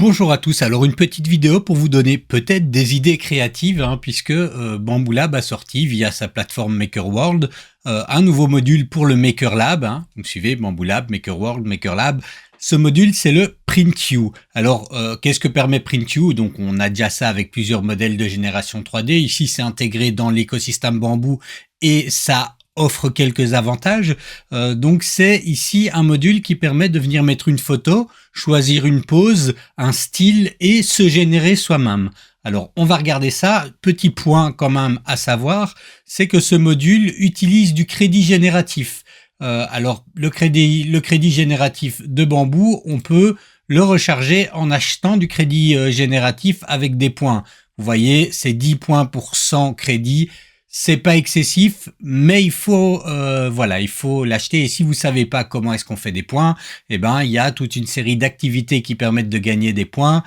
Bonjour à tous, alors une petite vidéo pour vous donner peut-être des idées créatives puisque Bambu Lab a sorti via sa plateforme MakerWorld un nouveau module pour le Maker Lab. Vous me suivez, Bambu Lab, MakerWorld, Maker Lab. Ce module, c'est le PrintU. Alors, qu'est-ce que permet PrintU? Donc, on a déjà ça avec plusieurs modèles de génération 3D. Ici, c'est intégré dans l'écosystème Bamboo et ça offre quelques avantages. Donc, c'est ici un module qui permet de venir mettre une photo, choisir une pose, un style et se générer soi-même. Alors, on va regarder ça. Petit point quand même à savoir, c'est que ce module utilise du crédit génératif. Alors, le crédit génératif de Bamboo, on peut le recharger en achetant du crédit génératif avec des points. Vous voyez, c'est 10 points pour 100 crédits. C'est pas excessif, mais il faut l'acheter. Et si vous savez pas comment est-ce qu'on fait des points, il y a toute une série d'activités qui permettent de gagner des points,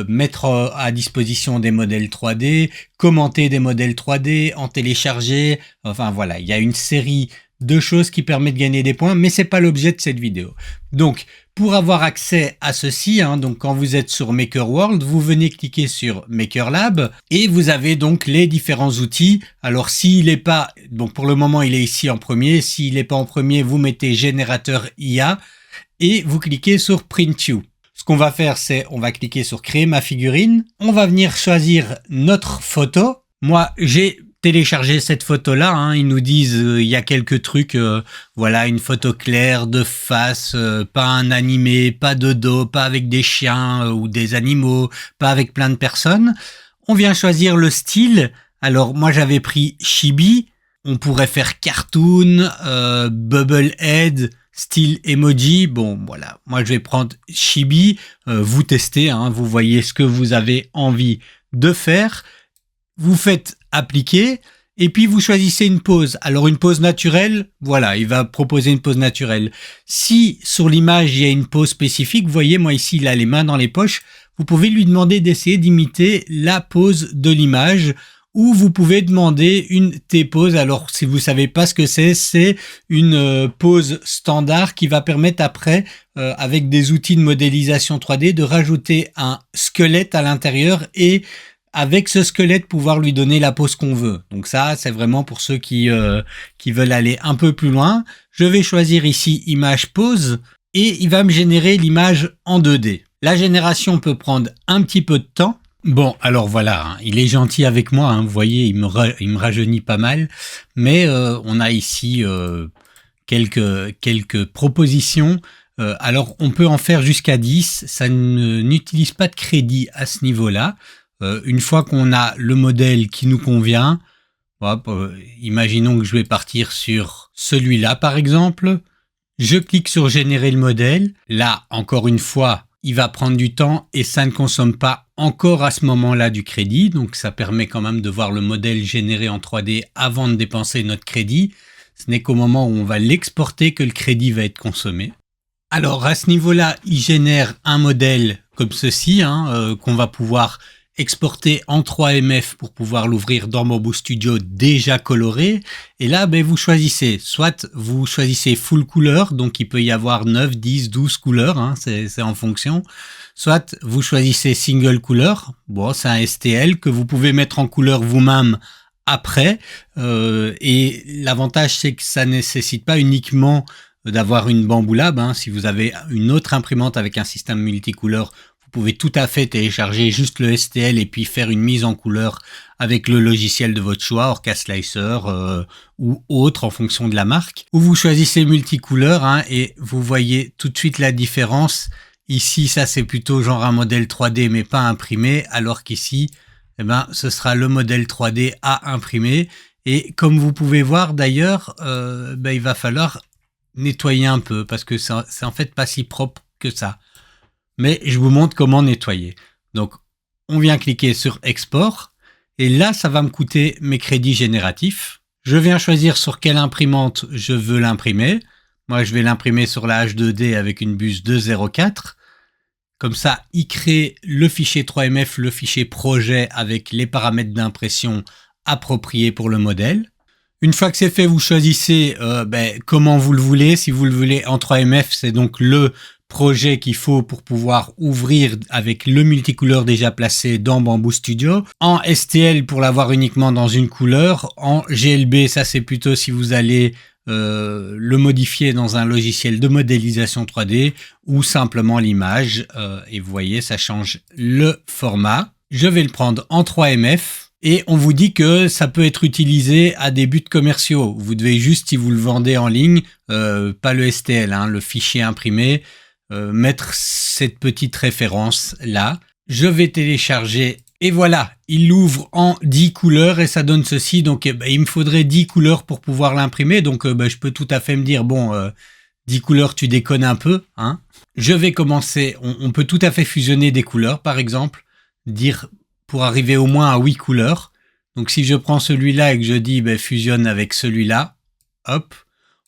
mettre à disposition des modèles 3D, commenter des modèles 3D, en télécharger. Enfin voilà, il y a une série de choses qui permettent de gagner des points, mais c'est pas l'objet de cette vidéo. Donc, pour avoir accès à ceci, donc quand vous êtes sur MakerWorld, vous venez cliquer sur Maker Lab et vous avez donc les différents outils. Alors, s'il est pas, donc pour le moment, il est ici en premier. S'il n'est pas en premier, vous mettez générateur IA et vous cliquez sur PrintU. Ce qu'on va faire, c'est, on va cliquer sur créer ma figurine. On va venir choisir notre photo. Moi, j'ai télécharger cette photo-là, ils nous disent il y a quelques trucs, voilà, une photo claire de face, pas un animé, pas de dos, pas avec des chiens ou des animaux, pas avec plein de personnes. On vient choisir le style. Alors moi j'avais pris Chibi, on pourrait faire cartoon, bubblehead, style emoji. Bon voilà, moi je vais prendre Chibi, vous testez, vous voyez ce que vous avez envie de faire. Vous faites appliquer et puis vous choisissez une pose. Alors une pose naturelle, voilà, il va proposer une pose naturelle. Si sur l'image il y a une pose spécifique, vous voyez, moi ici il a les mains dans les poches, vous pouvez lui demander d'essayer d'imiter la pose de l'image ou vous pouvez demander une T-pose. Alors si vous savez pas ce que c'est une pose standard qui va permettre après, avec des outils de modélisation 3D, de rajouter un squelette à l'intérieur et avec ce squelette, pouvoir lui donner la pose qu'on veut. Donc ça, c'est vraiment pour ceux qui veulent aller un peu plus loin. Je vais choisir ici image pose et il va me générer l'image en 2D. La génération peut prendre un petit peu de temps. Bon, alors voilà, il est gentil avec moi, vous voyez, il me rajeunit pas mal. Mais on a ici quelques propositions. Alors on peut en faire jusqu'à 10. Ça n'utilise pas de crédit à ce niveau-là. Une fois qu'on a le modèle qui nous convient, imaginons que je vais partir sur celui-là par exemple, je clique sur générer le modèle. Là, encore une fois, il va prendre du temps et ça ne consomme pas encore à ce moment-là du crédit, donc ça permet quand même de voir le modèle généré en 3D avant de dépenser notre crédit. Ce n'est qu'au moment où on va l'exporter que le crédit va être consommé. Alors à ce niveau-là, il génère un modèle comme ceci, qu'on va pouvoir exporter en 3MF pour pouvoir l'ouvrir dans Bamboo Studio déjà coloré. Et là, vous choisissez. Soit vous choisissez full couleur, donc il peut y avoir 9, 10, 12 couleurs, c'est en fonction. Soit vous choisissez single couleur. Bon, c'est un STL que vous pouvez mettre en couleur vous-même après. Et l'avantage, c'est que ça nécessite pas uniquement d'avoir une Bambu Lab. Si vous avez une autre imprimante avec un système multicouleur, vous pouvez tout à fait télécharger juste le STL et puis faire une mise en couleur avec le logiciel de votre choix, Orca Slicer ou autre en fonction de la marque. Ou vous choisissez multicouleur et vous voyez tout de suite la différence. Ici, ça c'est plutôt genre un modèle 3D mais pas imprimé, alors qu'ici, ce sera le modèle 3D à imprimer. Et comme vous pouvez voir d'ailleurs, il va falloir nettoyer un peu parce que c'est en fait pas si propre que ça. Mais je vous montre comment nettoyer. Donc, on vient cliquer sur Export. Et là, ça va me coûter mes crédits génératifs. Je viens choisir sur quelle imprimante je veux l'imprimer. Moi, je vais l'imprimer sur la H2D avec une buse 204. Comme ça, il crée le fichier 3MF, le fichier projet avec les paramètres d'impression appropriés pour le modèle. Une fois que c'est fait, vous choisissez comment vous le voulez. Si vous le voulez en 3MF, c'est donc le projets qu'il faut pour pouvoir ouvrir avec le multicouleur déjà placé dans Bamboo Studio. En STL pour l'avoir uniquement dans une couleur. En GLB, ça c'est plutôt si vous allez le modifier dans un logiciel de modélisation 3D ou simplement l'image. Et vous voyez, ça change le format. Je vais le prendre en 3MF et on vous dit que ça peut être utilisé à des buts commerciaux. Vous devez juste, si vous le vendez en ligne, pas le STL, hein, le fichier imprimé, mettre cette petite référence là. Je vais télécharger et voilà, il l'ouvre en 10 couleurs et ça donne ceci. Donc il me faudrait 10 couleurs pour pouvoir l'imprimer. Donc je peux tout à fait me dire, bon, 10 couleurs, tu déconnes un peu, hein. Je vais commencer, on peut tout à fait fusionner des couleurs, par exemple, dire pour arriver au moins à 8 couleurs. Donc si je prends celui-là et que je dis fusionne avec celui-là, hop,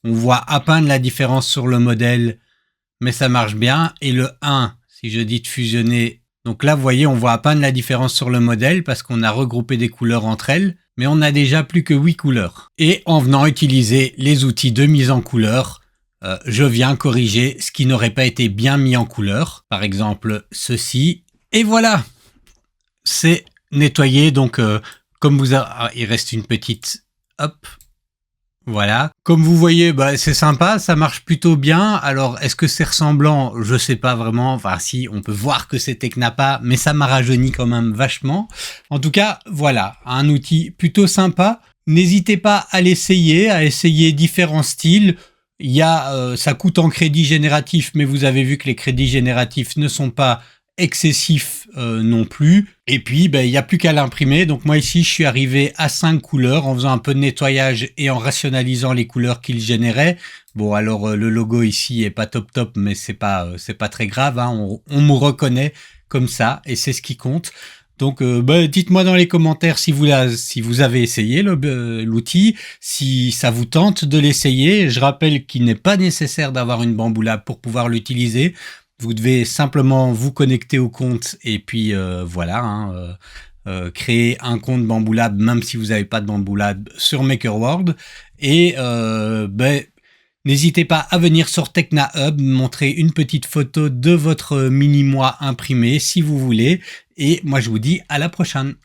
on voit à peine la différence sur le modèle, mais ça marche bien. Et le 1, si je dis de fusionner, donc là vous voyez, on voit à peine la différence sur le modèle parce qu'on a regroupé des couleurs entre elles, mais on a déjà plus que 8 couleurs. Et en venant utiliser les outils de mise en couleur, je viens corriger ce qui n'aurait pas été bien mis en couleur. Par exemple, ceci. Et voilà, c'est nettoyé. Donc, comme il reste une petite... Hop, voilà. Comme vous voyez, c'est sympa, ça marche plutôt bien. Alors, est-ce que c'est ressemblant? Je sais pas vraiment. Enfin, si, on peut voir que c'est Tecnapa, mais ça m'a rajeuni quand même vachement. En tout cas, voilà, un outil plutôt sympa. N'hésitez pas à l'essayer, à essayer différents styles. Il y a, ça coûte en crédit génératif, mais vous avez vu que les crédits génératifs ne sont pas excessifs non plus. Et puis, il n'y a plus qu'à l'imprimer. Donc moi ici, je suis arrivé à 5 couleurs en faisant un peu de nettoyage et en rationalisant les couleurs qu'il générait. Bon, alors le logo ici est pas top, mais c'est pas très grave, hein. On me reconnaît comme ça et c'est ce qui compte. Donc, dites-moi dans les commentaires si vous avez essayé l'outil, si ça vous tente de l'essayer. Je rappelle qu'il n'est pas nécessaire d'avoir une Bamboo Lab pour pouvoir l'utiliser. Vous devez simplement vous connecter au compte et puis voilà, hein, créer un compte Bamboo Lab, même si vous n'avez pas de Bamboo Lab sur MakerWorld. Et n'hésitez pas à venir sur Tecna Hub, montrer une petite photo de votre mini-moi imprimé si vous voulez. Et moi, je vous dis à la prochaine.